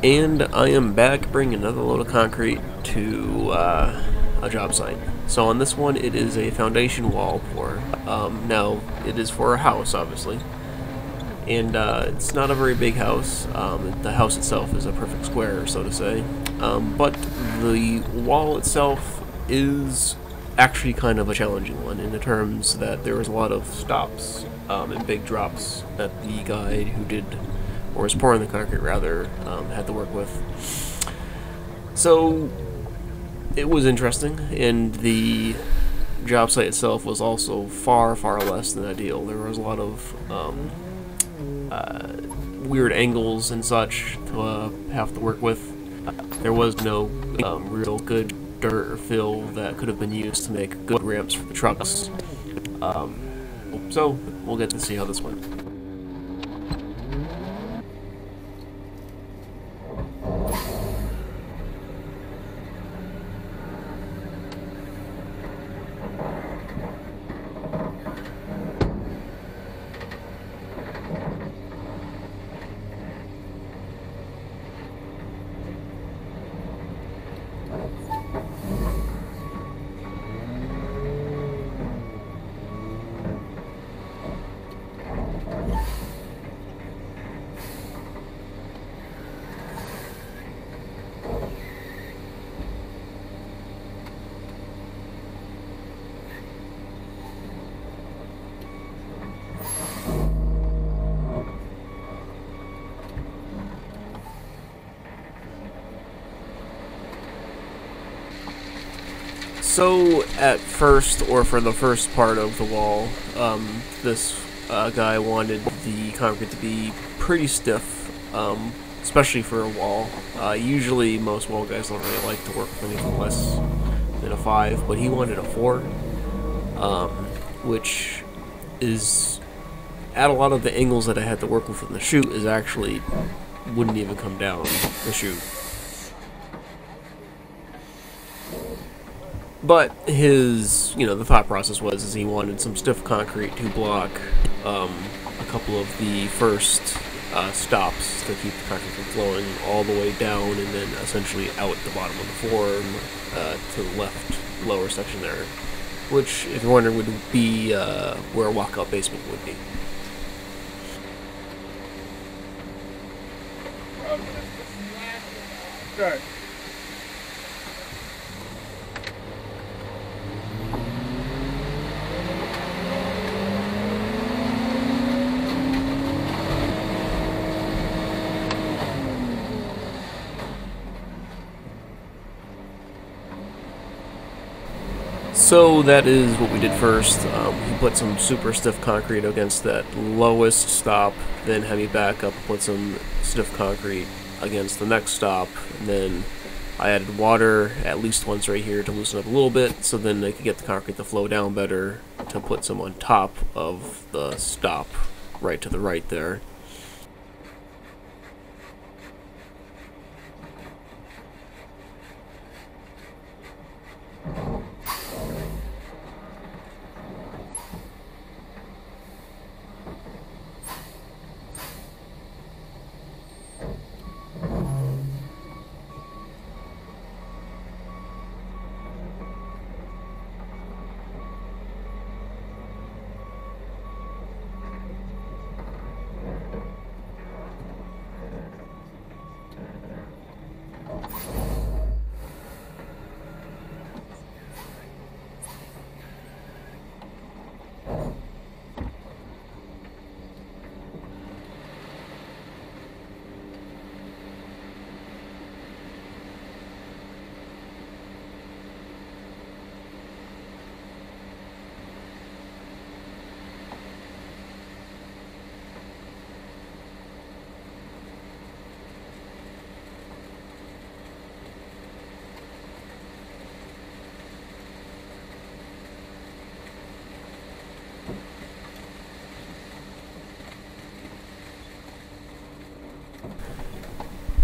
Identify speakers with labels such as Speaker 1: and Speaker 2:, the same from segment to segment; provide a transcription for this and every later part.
Speaker 1: And I am back bringing another load of concrete to a job site. So on this one, it is a foundation wall pour. Now, it is for a house, obviously. And it's not a very big house. The house itself is a perfect square, so to say. But the wall itself is actually kind of a challenging one in the terms that there was a lot of stops and big drops that the guy who did, or was pouring the concrete rather, had to work with. So it was interesting, and the job site itself was also far, far less than ideal. There was a lot of weird angles and such to have to work with. There was no real good dirt or fill that could have been used to make good ramps for the trucks. So we'll get to see how this went. So, at first, or for the first part of the wall, this guy wanted the concrete to be pretty stiff, especially for a wall. Usually, most wall guys don't really like to work with anything less than a 5, but he wanted a 4, which is, at a lot of the angles that I had to work with in the chute, is actually wouldn't even come down the chute. But his, the thought process was he wanted some stiff concrete to block a couple of the first stops to keep the concrete from flowing all the way down and then essentially out the bottom of the form to the left lower section there, which, if you're wondering, would be where a walkout basement would be.
Speaker 2: Start.
Speaker 1: So that is what we did first. He put some super stiff concrete against that lowest stop, then had me back up and put some stiff concrete against the next stop, and then I added water at least once right here to loosen up a little bit, so then I could get the concrete to flow down better, to put some on top of the stop right to the right there.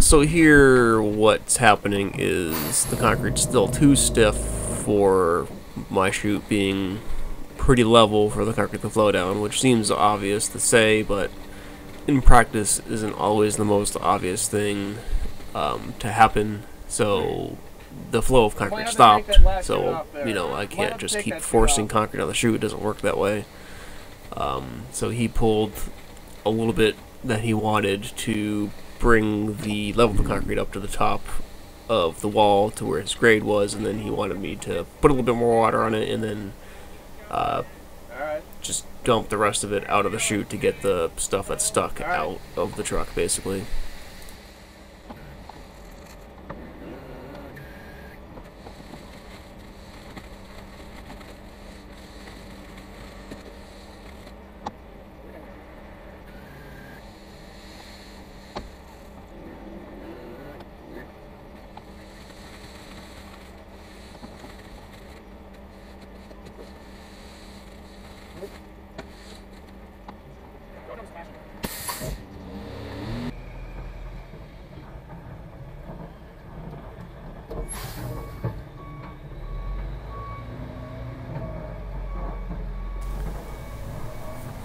Speaker 1: So here, what's happening is the concrete's still too stiff for my chute being pretty level for the concrete to flow down, which seems obvious to say, but in practice isn't always the most obvious thing to happen, so the flow of concrete stopped. So, I can't just keep forcing concrete on the chute. It doesn't work that way. So he pulled a little bit that he wanted to bring the level of the concrete up to the top of the wall to where his grade was, and then he wanted me to put a little bit more water on it and then just dump the rest of it out of the chute to get the stuff that's stuck out of the truck, basically.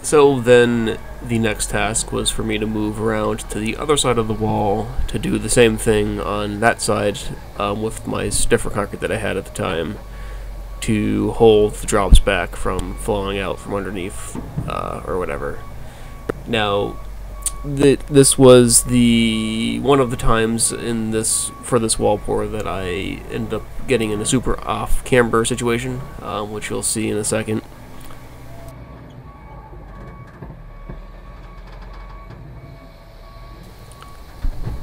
Speaker 1: So then the next task was for me to move around to the other side of the wall to do the same thing on that side with my stiffer concrete that I had at the time to hold the drops back from flowing out from underneath or whatever. Now, this was one of the times for this wall pour that I ended up getting in a super off camber situation, which you'll see in a second.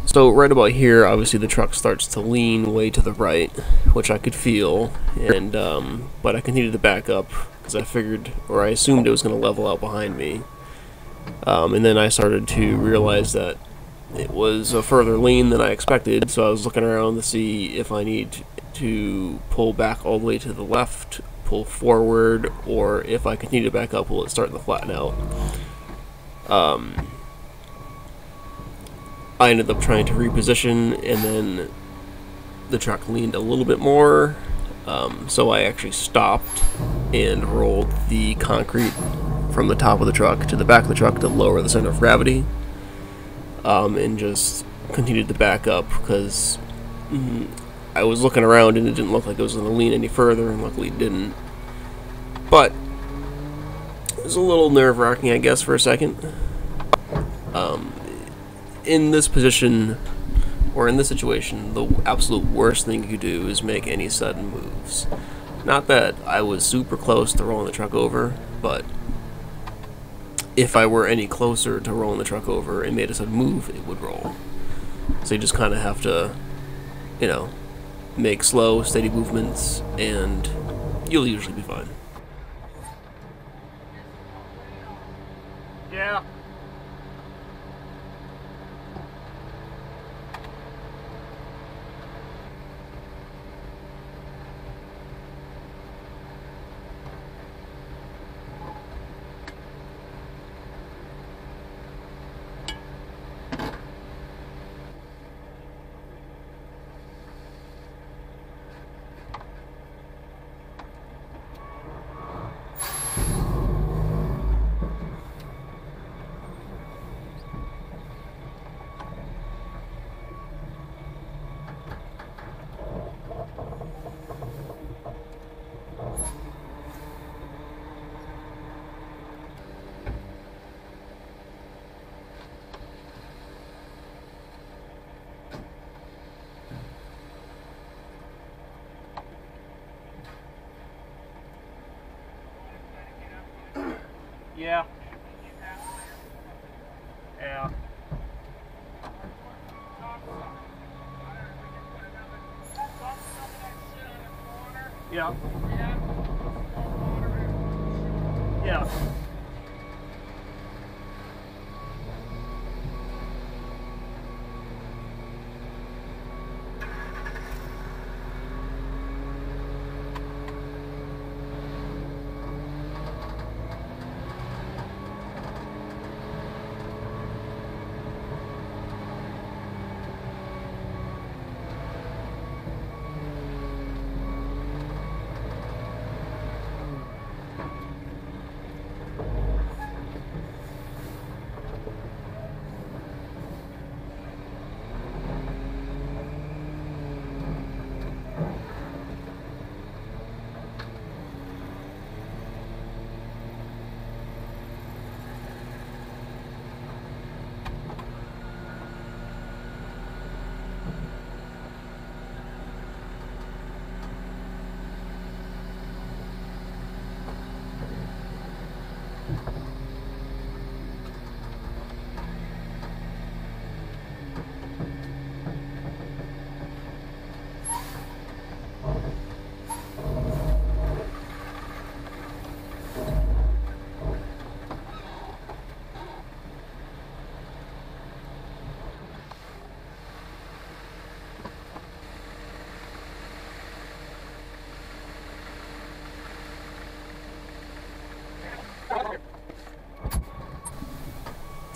Speaker 1: So right about here, obviously the truck starts to lean way to the right, which I could feel, and but I continued to back up because I figured, or I assumed it was going to level out behind me. And then I started to realize that it was a further lean than I expected, so I was looking around to see if I need to pull back all the way to the left, pull forward, or if I continue to back up, will it start to flatten out? I ended up trying to reposition, and then the truck leaned a little bit more, so I actually stopped and rolled the concrete from the top of the truck to the back of the truck to lower the center of gravity, and just continued to back up because I was looking around and it didn't look like it was going to lean any further, and luckily it didn't. But it was a little nerve-wracking, I guess, for a second. In this position, or in this situation, the absolute worst thing you could do is make any sudden moves. Not that I was super close to rolling the truck over, but if I were any closer to rolling the truck over and made a sudden move, it would roll. So you just kind of have to, make slow, steady movements, and you'll usually be fine.
Speaker 2: Yeah. Yeah. Yeah. Yeah. Yeah.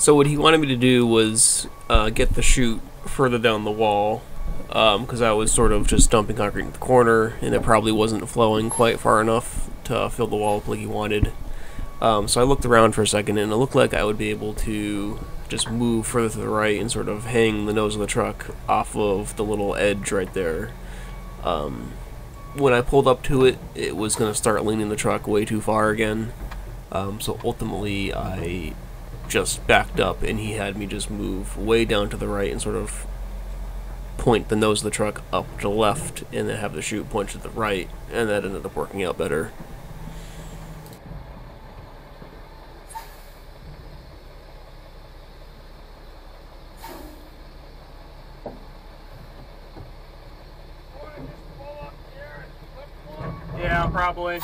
Speaker 1: So what he wanted me to do was get the chute further down the wall, because I was sort of just dumping concrete in the corner, and it probably wasn't flowing quite far enough to fill the wall up like he wanted. So I looked around for a second, and it looked like I would be able to just move further to the right and sort of hang the nose of the truck off of the little edge right there. When I pulled up to it, it was going to start leaning the truck way too far again. So ultimately, I just backed up, and he had me just move way down to the right and sort of point the nose of the truck up to the left, and then have the chute point to the right, and that ended up working out better.
Speaker 2: Yeah, probably.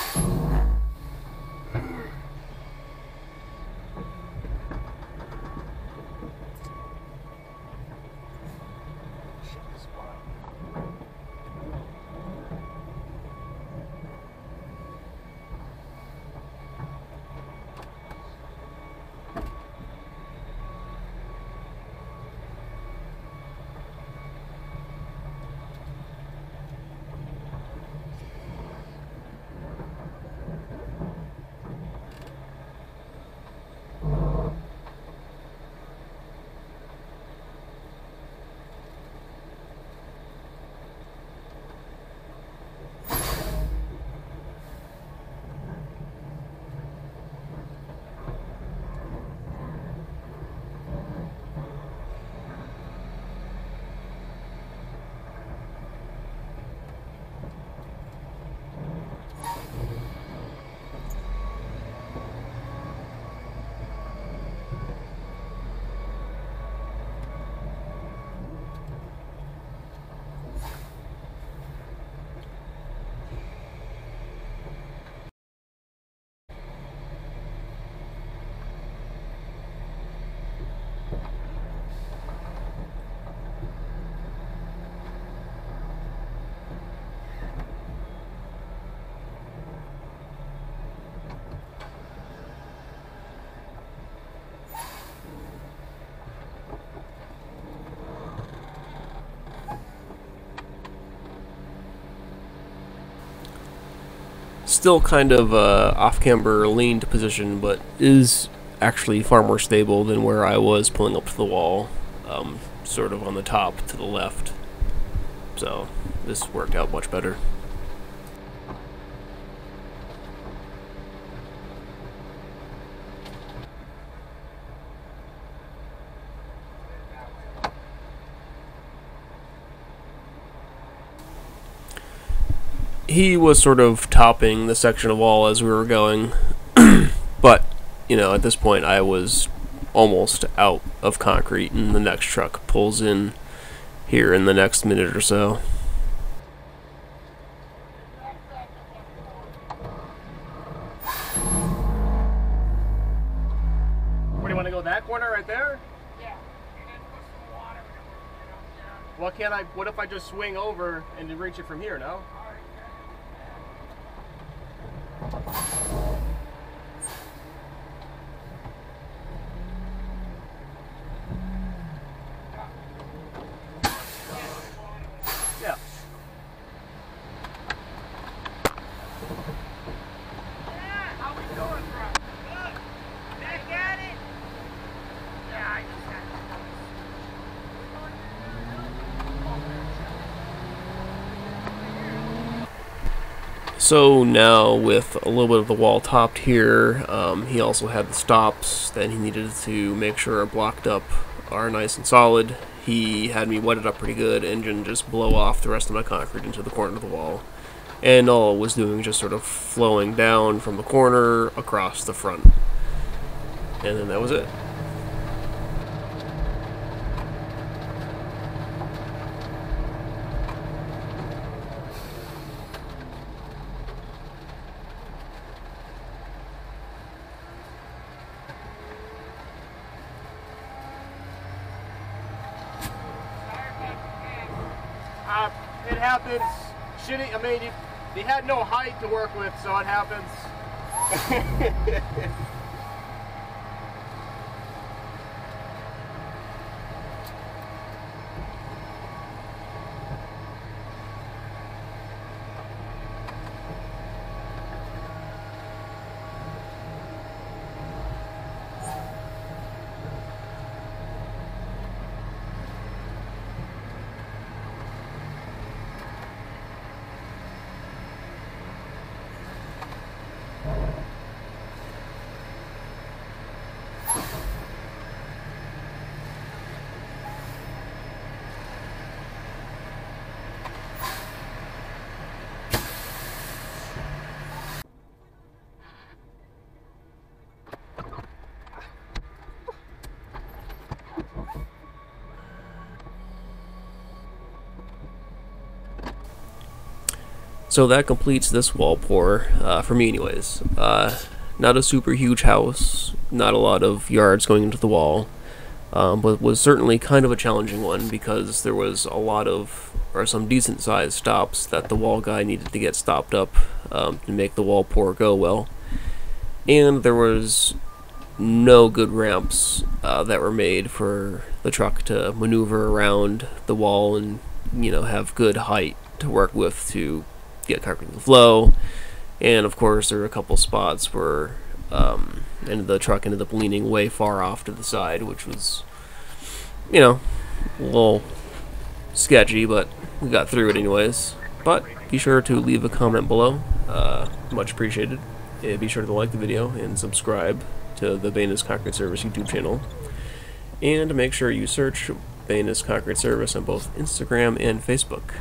Speaker 1: Still kind of off-camber leaned position, but is actually far more stable than where I was pulling up to the wall, sort of on the top to the left. So this worked out much better. He was sort of topping the section of wall as we were going, but, you know, at this point I was almost out of concrete, and the next truck pulls in here in the next minute or so.
Speaker 2: Where do you want to go? That corner right there?
Speaker 3: Yeah. And then put some water.
Speaker 2: What if I just swing over and reach it from here, no? Yeah.
Speaker 3: How we doing, bro? Good. Back at it? Yeah, I just got
Speaker 1: So now, with a little bit of the wall topped here, he also had the stops that he needed to make sure are blocked up are nice and solid. He had me wet it up pretty good and then just blow off the rest of my concrete into the corner of the wall. And all it was doing was just sort of flowing down from the corner across the front. And then that was it.
Speaker 2: It happens. Shitty. I mean, he had no height to work with, so it happens.
Speaker 1: So that completes this wall pour, for me anyways. Not a super huge house, not a lot of yards going into the wall, but was certainly kind of a challenging one because there was a lot of, or some decent sized stops that the wall guy needed to get stopped up to make the wall pour go well. And there was no good ramps that were made for the truck to maneuver around the wall and, you know, have good height to work with to get concrete to flow. And of course there were a couple spots where and the truck ended up leaning way far off to the side, which was, you know, a little sketchy, but we got through it anyways. But be sure to leave a comment below, much appreciated. And be sure to like the video and subscribe to the Banas Concrete Service YouTube channel, and make sure you search Banas Concrete Service on both Instagram and Facebook.